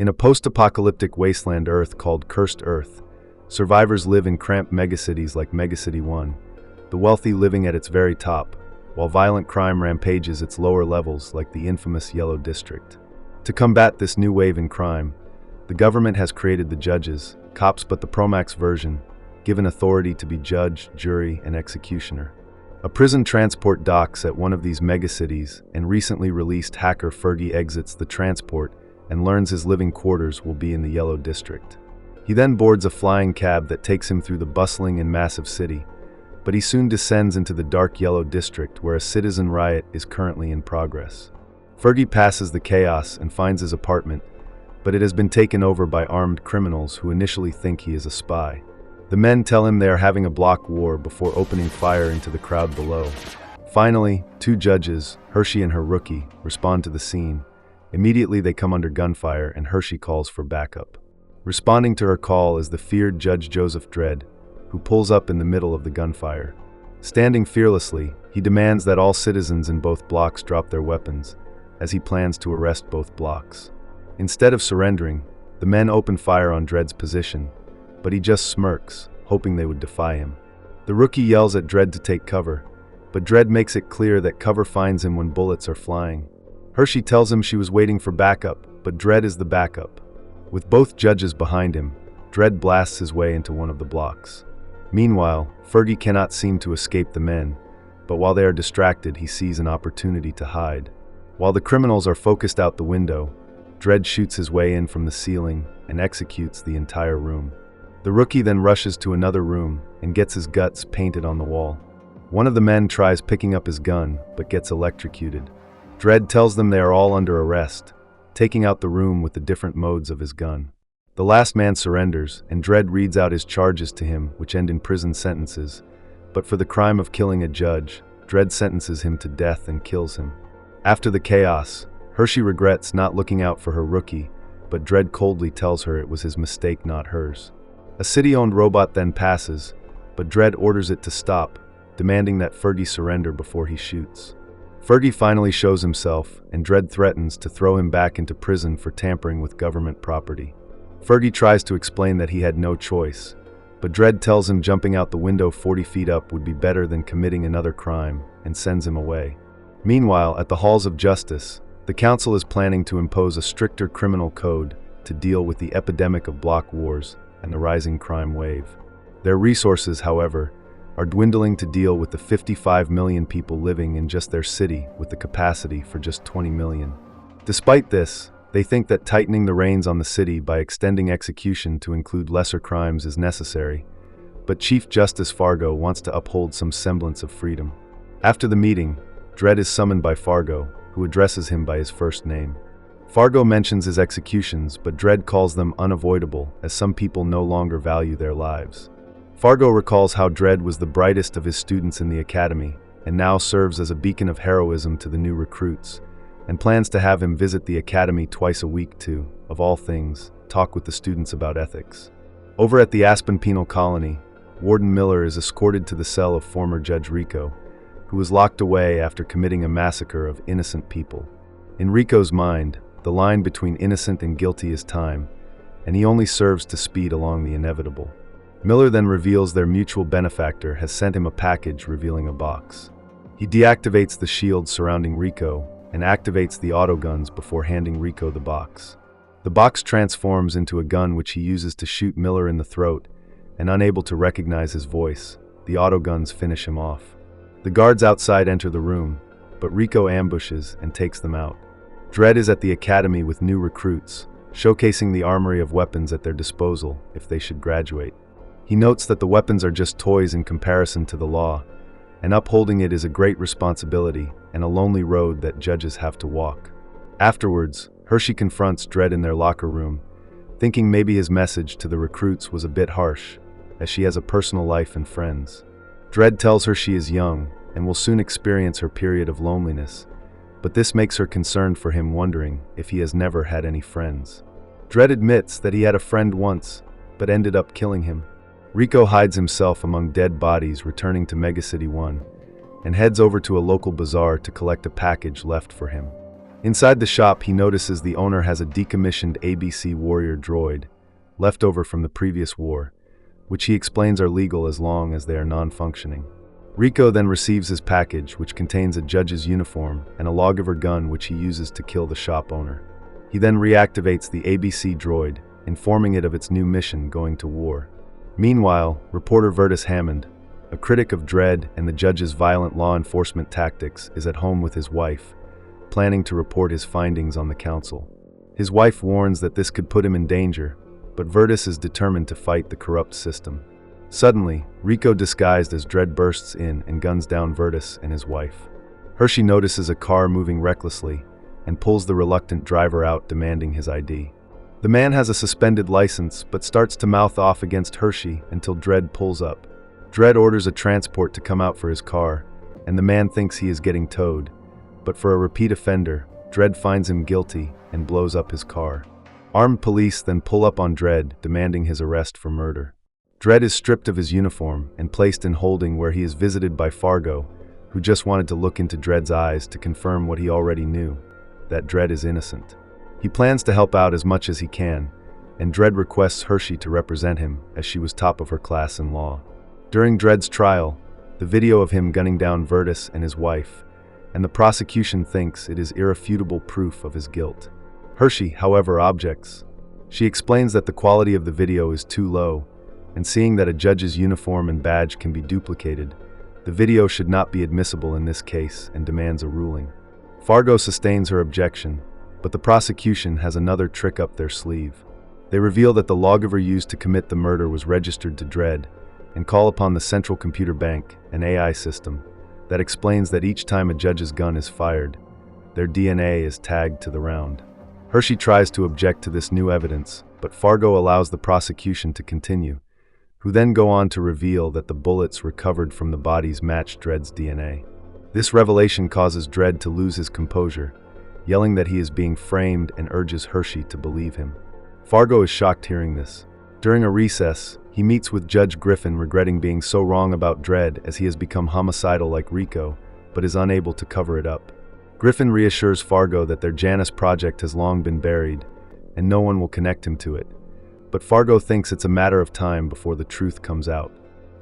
In a post-apocalyptic wasteland Earth called Cursed Earth, survivors live in cramped megacities like Megacity 1, the wealthy living at its very top, while violent crime rampages its lower levels like the infamous Yellow District. To combat this new wave in crime, the government has created the judges, cops but the Pro-Max version, given authority to be judge, jury, and executioner. A prison transport docks at one of these megacities, and recently released hacker Fergie exits the transport and learns his living quarters will be in the Yellow District. He then boards a flying cab that takes him through the bustling and massive city, but he soon descends into the dark Yellow District where a citizen riot is currently in progress. Fergie passes the chaos and finds his apartment, but it has been taken over by armed criminals who initially think he is a spy. The men tell him they are having a block war before opening fire into the crowd below. Finally, two judges, Hershey and her rookie, respond to the scene. Immediately they come under gunfire and Hershey calls for backup. Responding to her call is the feared Judge Joseph Dredd, who pulls up in the middle of the gunfire. Standing fearlessly, he demands that all citizens in both blocks drop their weapons, as he plans to arrest both blocks. Instead of surrendering, the men open fire on Dredd's position, but he just smirks, hoping they would defy him. The rookie yells at Dredd to take cover, but Dredd makes it clear that cover finds him when bullets are flying. Hershey tells him she was waiting for backup, but Dredd is the backup. With both judges behind him, Dredd blasts his way into one of the blocks. Meanwhile, Fergie cannot seem to escape the men, but while they are distracted, he sees an opportunity to hide. While the criminals are focused out the window, Dredd shoots his way in from the ceiling and executes the entire room. The rookie then rushes to another room and gets his guts painted on the wall. One of the men tries picking up his gun, but gets electrocuted. Dredd tells them they are all under arrest, taking out the room with the different modes of his gun. The last man surrenders, and Dredd reads out his charges to him, which end in prison sentences. But for the crime of killing a judge, Dredd sentences him to death and kills him. After the chaos, Hershey regrets not looking out for her rookie, but Dredd coldly tells her it was his mistake, not hers. A city-owned robot then passes, but Dredd orders it to stop, demanding that Fergie surrender before he shoots. Fergie finally shows himself, and Dredd threatens to throw him back into prison for tampering with government property. Fergie tries to explain that he had no choice, but Dredd tells him jumping out the window 40 feet up would be better than committing another crime, and sends him away. Meanwhile, at the halls of justice, the council is planning to impose a stricter criminal code to deal with the epidemic of block wars and the rising crime wave. Their resources, however, are dwindling to deal with the 55 million people living in just their city with the capacity for just 20 million. Despite this, they think that tightening the reins on the city by extending execution to include lesser crimes is necessary, but Chief Justice Fargo wants to uphold some semblance of freedom. After the meeting, Dredd is summoned by Fargo, who addresses him by his first name. Fargo mentions his executions, but Dredd calls them unavoidable as some people no longer value their lives. Fargo recalls how Dredd was the brightest of his students in the academy and now serves as a beacon of heroism to the new recruits, and plans to have him visit the academy twice a week to, of all things, talk with the students about ethics. Over at the Aspen Penal Colony, Warden Miller is escorted to the cell of former Judge Rico, who was locked away after committing a massacre of innocent people. In Rico's mind, the line between innocent and guilty is time, and he only serves to speed along the inevitable. Miller then reveals their mutual benefactor has sent him a package revealing a box. He deactivates the shield surrounding Rico and activates the autoguns before handing Rico the box. The box transforms into a gun which he uses to shoot Miller in the throat, and unable to recognize his voice, the autoguns finish him off. The guards outside enter the room, but Rico ambushes and takes them out. Dredd is at the academy with new recruits, showcasing the armory of weapons at their disposal if they should graduate. He notes that the weapons are just toys in comparison to the law, and upholding it is a great responsibility and a lonely road that judges have to walk. Afterwards, Hershey confronts Dredd in their locker room, thinking maybe his message to the recruits was a bit harsh, as she has a personal life and friends. Dredd tells her she is young and will soon experience her period of loneliness, but this makes her concerned for him, wondering if he has never had any friends. Dredd admits that he had a friend once, but ended up killing him. Rico hides himself among dead bodies, returning to Megacity 1, and heads over to a local bazaar to collect a package left for him. Inside the shop, he notices the owner has a decommissioned ABC warrior droid, left over from the previous war, which he explains are legal as long as they are non-functioning. Rico then receives his package, which contains a judge's uniform and a lawgiver gun which he uses to kill the shop owner. He then reactivates the ABC droid, informing it of its new mission going to war. Meanwhile, reporter Vertus Hammond, a critic of Dredd and the judge's violent law enforcement tactics, is at home with his wife, planning to report his findings on the council. His wife warns that this could put him in danger, but Vertus is determined to fight the corrupt system. Suddenly, Rico disguised as Dredd bursts in and guns down Vertus and his wife. Hershey notices a car moving recklessly and pulls the reluctant driver out, demanding his ID. The man has a suspended license but starts to mouth off against Hershey until Dredd pulls up. Dredd orders a transport to come out for his car, and the man thinks he is getting towed, but for a repeat offender, Dredd finds him guilty and blows up his car. Armed police then pull up on Dredd, demanding his arrest for murder. Dredd is stripped of his uniform and placed in holding, where he is visited by Fargo, who just wanted to look into Dredd's eyes to confirm what he already knew, that Dredd is innocent. He plans to help out as much as he can, and Dredd requests Hershey to represent him, as she was top of her class in law. During Dredd's trial, the video of him gunning down Vertus and his wife, and the prosecution thinks it is irrefutable proof of his guilt. Hershey, however, objects. She explains that the quality of the video is too low, and seeing that a judge's uniform and badge can be duplicated, the video should not be admissible in this case and demands a ruling. Fargo sustains her objection, but the prosecution has another trick up their sleeve. They reveal that the lawgiver used to commit the murder was registered to Dredd, and call upon the Central Computer Bank, an AI system, that explains that each time a judge's gun is fired, their DNA is tagged to the round. Hershey tries to object to this new evidence, but Fargo allows the prosecution to continue, who then go on to reveal that the bullets recovered from the bodies matched Dredd's DNA. This revelation causes Dredd to lose his composure, yelling that he is being framed, and urges Hershey to believe him. Fargo is shocked hearing this. During a recess, he meets with Judge Griffin, regretting being so wrong about Dredd as he has become homicidal like Rico, but is unable to cover it up. Griffin reassures Fargo that their Janus project has long been buried, and no one will connect him to it. But Fargo thinks it's a matter of time before the truth comes out.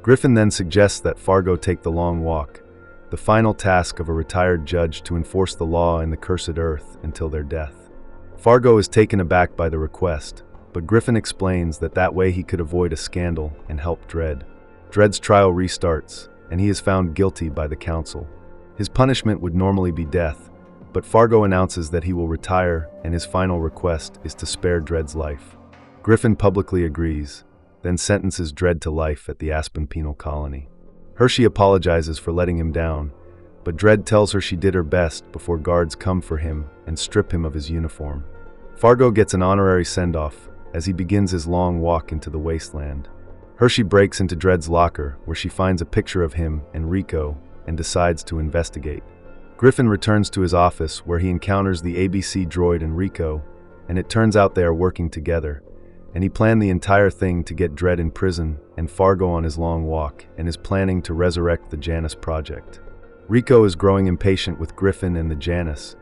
Griffin then suggests that Fargo take the long walk, the final task of a retired judge to enforce the law in the cursed earth until their death. Fargo is taken aback by the request, but Griffin explains that way he could avoid a scandal and help Dredd. Dredd's trial restarts, and he is found guilty by the council. His punishment would normally be death, but Fargo announces that he will retire, and his final request is to spare Dredd's life. Griffin publicly agrees, then sentences Dredd to life at the Aspen penal colony. Hershey apologizes for letting him down, but Dredd tells her she did her best before guards come for him and strip him of his uniform. Fargo gets an honorary send-off as he begins his long walk into the wasteland. Hershey breaks into Dredd's locker, where she finds a picture of him and Rico and decides to investigate. Griffin returns to his office, where he encounters the ABC droid and Rico, and it turns out they are working together, and he planned the entire thing to get Dredd in prison and Fargo on his long walk, and is planning to resurrect the Janus project. Rico is growing impatient with Griffin and the Janus,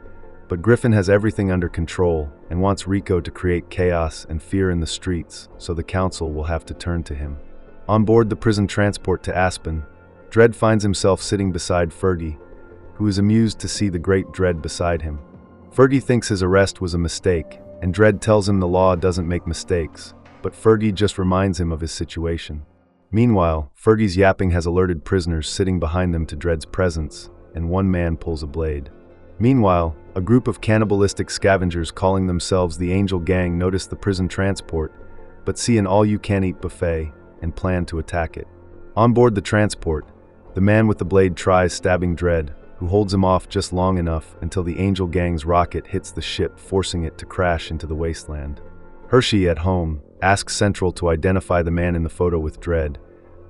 but Griffin has everything under control and wants Rico to create chaos and fear in the streets, so the council will have to turn to him. On board the prison transport to Aspen, Dredd finds himself sitting beside Fergie, who is amused to see the great Dredd beside him. Fergie thinks his arrest was a mistake, and Dredd tells him the law doesn't make mistakes, but Fergie just reminds him of his situation. Meanwhile, Fergie's yapping has alerted prisoners sitting behind them to Dredd's presence, and one man pulls a blade. Meanwhile, a group of cannibalistic scavengers calling themselves the Angel Gang notice the prison transport, but see an all-you-can-eat buffet and plan to attack it. On board the transport, the man with the blade tries stabbing Dredd, who holds him off just long enough until the Angel Gang's rocket hits the ship, forcing it to crash into the wasteland. Hershey, at home, asks Central to identify the man in the photo with Dredd,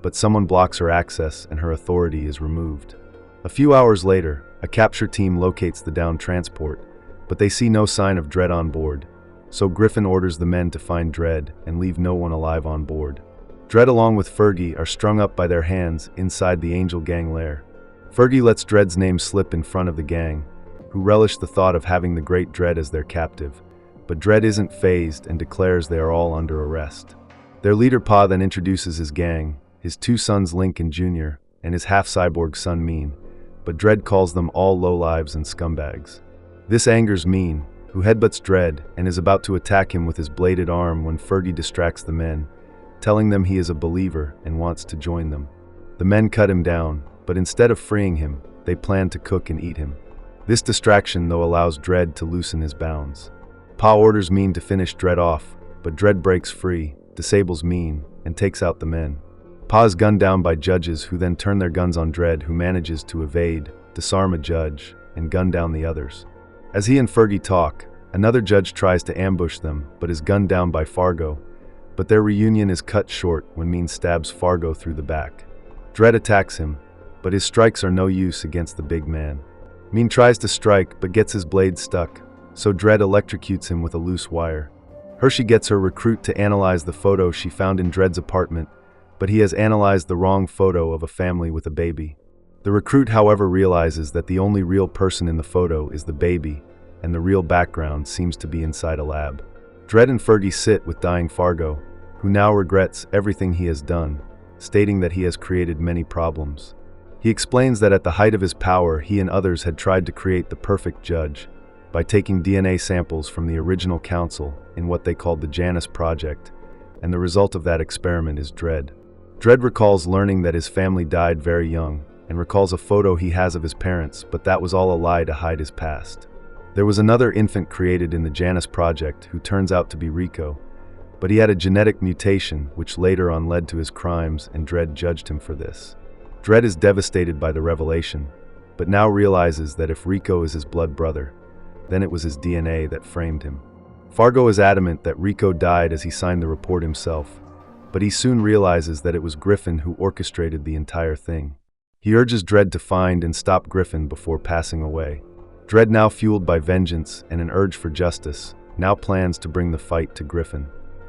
but someone blocks her access and her authority is removed. A few hours later, a capture team locates the downed transport, but they see no sign of Dredd on board, so Griffin orders the men to find Dredd and leave no one alive on board. Dredd, along with Fergie, are strung up by their hands inside the Angel Gang lair. Fergie lets Dredd's name slip in front of the gang, who relish the thought of having the great Dredd as their captive. But Dredd isn't fazed and declares they are all under arrest. Their leader Pa then introduces his gang, his two sons Lincoln Jr. and his half-cyborg son Mean, but Dredd calls them all lowlives and scumbags. This angers Mean, who headbutts Dredd and is about to attack him with his bladed arm when Fergie distracts the men, telling them he is a believer and wants to join them. The men cut him down, but instead of freeing him, they plan to cook and eat him. This distraction, though, allows Dredd to loosen his bounds. Pa orders Mean to finish Dredd off, but Dredd breaks free, disables Mean, and takes out the men. Pa is gunned down by judges who then turn their guns on Dredd, who manages to evade, disarm a judge, and gun down the others. As he and Fergie talk, another judge tries to ambush them, but is gunned down by Fargo, but their reunion is cut short when Mean stabs Fargo through the back. Dredd attacks him, but his strikes are no use against the big man. Mean tries to strike but gets his blade stuck, so Dredd electrocutes him with a loose wire. Hershey gets her recruit to analyze the photo she found in Dredd's apartment, but he has analyzed the wrong photo of a family with a baby. The recruit, however, realizes that the only real person in the photo is the baby, and the real background seems to be inside a lab. Dredd and Fergie sit with dying Fargo, who now regrets everything he has done, stating that he has created many problems. He explains that at the height of his power, he and others had tried to create the perfect judge by taking DNA samples from the original council in what they called the Janus project, and the result of that experiment is Dredd. Dredd recalls learning that his family died very young, and recalls a photo he has of his parents, but that was all a lie to hide his past. There was another infant created in the Janus project who turns out to be Rico, but he had a genetic mutation which later on led to his crimes, and Dredd judged him for this. Dredd is devastated by the revelation, but now realizes that if Rico is his blood brother, then it was his DNA that framed him. Fargo is adamant that Rico died as he signed the report himself, but he soon realizes that it was Griffin who orchestrated the entire thing. He urges Dredd to find and stop Griffin before passing away. Dredd, now fueled by vengeance and an urge for justice, now plans to bring the fight to Griffin.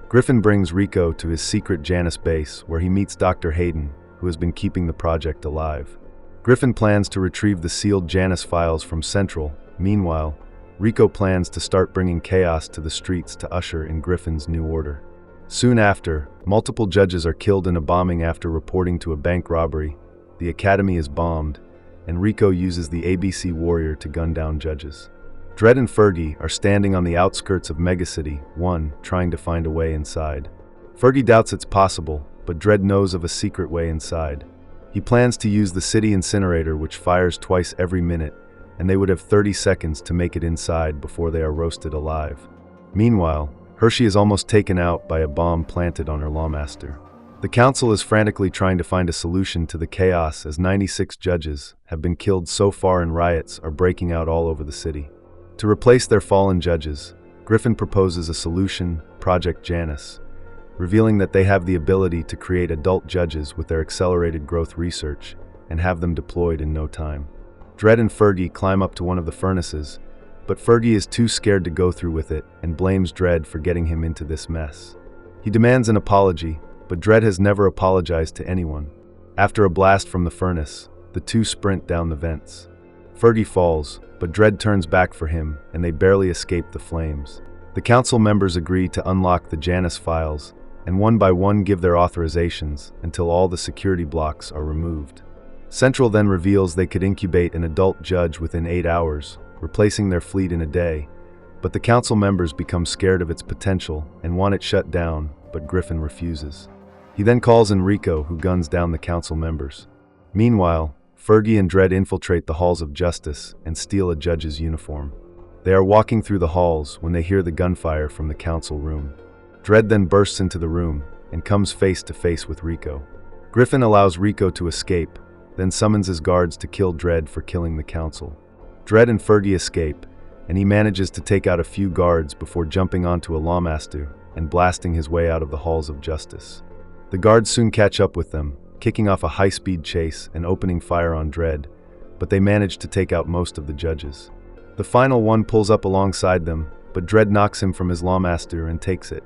Griffin brings Rico to his secret Janus base, where he meets Dr. Hayden, who has been keeping the project alive. Griffin plans to retrieve the sealed Janus files from Central. Meanwhile, Rico plans to start bringing chaos to the streets to usher in Griffin's new order. Soon after, multiple judges are killed in a bombing after reporting to a bank robbery. The academy is bombed, and Rico uses the ABC Warrior to gun down judges. Dredd and Fergie are standing on the outskirts of Megacity 1, trying to find a way inside. Fergie doubts it's possible, but Dredd knows of a secret way inside. He plans to use the city incinerator, which fires twice every minute, and they would have 30 seconds to make it inside before they are roasted alive. Meanwhile, Hershey is almost taken out by a bomb planted on her lawmaster. The council is frantically trying to find a solution to the chaos, as 96 judges have been killed so far and riots are breaking out all over the city. To replace their fallen judges, Griffin proposes a solution, Project Janus, revealing that they have the ability to create adult judges with their accelerated growth research and have them deployed in no time. Dredd and Fergie climb up to one of the furnaces, but Fergie is too scared to go through with it and blames Dredd for getting him into this mess. He demands an apology, but Dredd has never apologized to anyone. After a blast from the furnace, the two sprint down the vents. Fergie falls, but Dredd turns back for him, and they barely escape the flames. The council members agree to unlock the Janus files, and one by one give their authorizations until all the security blocks are removed. Central then reveals they could incubate an adult judge within 8 hours, replacing their fleet in a day, but the council members become scared of its potential and want it shut down, but Griffin refuses. He then calls in Rico, who guns down the council members. Meanwhile, Fergie and Dredd infiltrate the halls of justice and steal a judge's uniform. They are walking through the halls when they hear the gunfire from the council room. Dredd then bursts into the room and comes face to face with Rico. Griffin allows Rico to escape, then summons his guards to kill Dredd for killing the council. Dredd and Fergie escape, and he manages to take out a few guards before jumping onto a lawmaster and blasting his way out of the halls of justice. The guards soon catch up with them, kicking off a high-speed chase and opening fire on Dredd, but they manage to take out most of the judges. The final one pulls up alongside them, but Dredd knocks him from his lawmaster and takes it.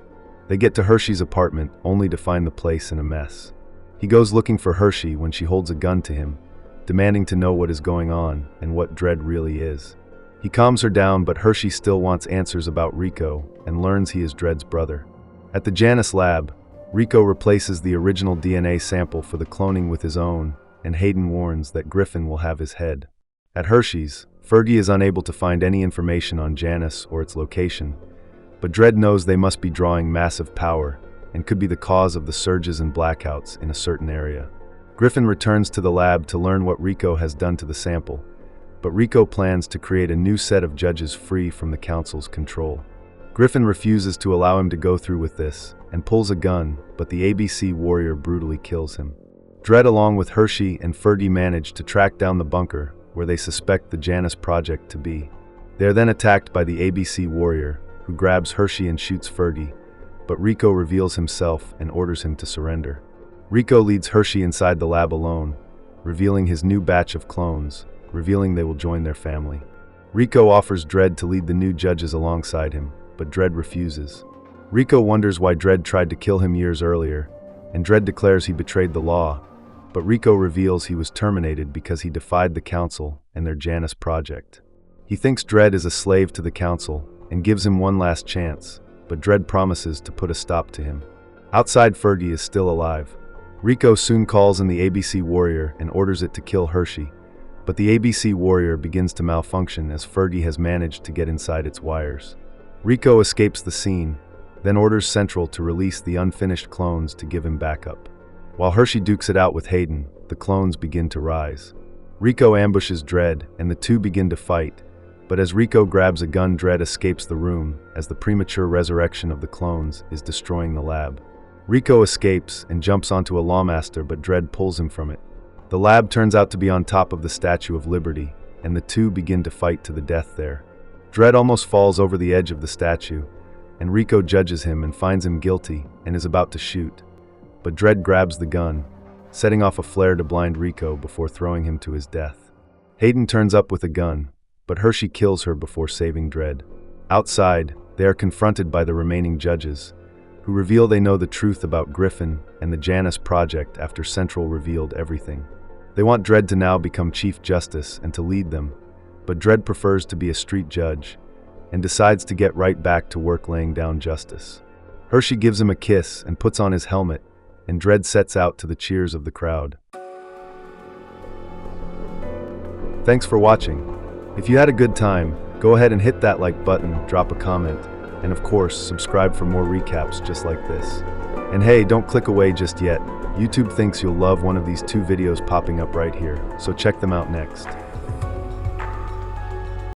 They get to Hershey's apartment, only to find the place in a mess. He goes looking for Hershey when she holds a gun to him, demanding to know what is going on and what Dredd really is. He calms her down, but Hershey still wants answers about Rico and learns he is Dredd's brother. At the Janus lab, Rico replaces the original DNA sample for the cloning with his own, and Hayden warns that Griffin will have his head. At Hershey's, Fergie is unable to find any information on Janus or its location, but Dredd knows they must be drawing massive power and could be the cause of the surges and blackouts in a certain area. Griffin returns to the lab to learn what Rico has done to the sample, but Rico plans to create a new set of judges free from the Council's control. Griffin refuses to allow him to go through with this and pulls a gun, but the ABC warrior brutally kills him. Dredd along with Hershey and Fergie manage to track down the bunker where they suspect the Janus project to be. They are then attacked by the ABC warrior, who grabs Hershey and shoots Fergie, but Rico reveals himself and orders him to surrender. Rico leads Hershey inside the lab alone, revealing his new batch of clones, revealing they will join their family. Rico offers Dredd to lead the new judges alongside him, but Dredd refuses. Rico wonders why Dredd tried to kill him years earlier, and Dredd declares he betrayed the law, but Rico reveals he was terminated because he defied the Council and their Janus project. He thinks Dredd is a slave to the Council and gives him one last chance, but Dredd promises to put a stop to him. Outside, Fergie is still alive. Rico soon calls in the ABC warrior and orders it to kill Hershey, but the ABC warrior begins to malfunction as Fergie has managed to get inside its wires. Rico escapes the scene, then orders Central to release the unfinished clones to give him backup. While Hershey dukes it out with Hayden, the clones begin to rise. Rico ambushes Dredd, and the two begin to fight, but as Rico grabs a gun, Dredd escapes the room as the premature resurrection of the clones is destroying the lab. Rico escapes and jumps onto a Lawmaster, but Dredd pulls him from it. The lab turns out to be on top of the Statue of Liberty, and the two begin to fight to the death there. Dredd almost falls over the edge of the statue, and Rico judges him and finds him guilty and is about to shoot. But Dredd grabs the gun, setting off a flare to blind Rico before throwing him to his death. Hayden turns up with a gun, but Hershey kills her before saving Dredd. Outside, they are confronted by the remaining judges, who reveal they know the truth about Griffin and the Janus project after Central revealed everything. They want Dredd to now become Chief Justice and to lead them, but Dredd prefers to be a street judge and decides to get right back to work laying down justice. Hershey gives him a kiss and puts on his helmet, and Dredd sets out to the cheers of the crowd. Thanks for watching. If you had a good time, go ahead and hit that like button, drop a comment, and of course, subscribe for more recaps just like this. And hey, don't click away just yet. YouTube thinks you'll love one of these two videos popping up right here, so check them out next.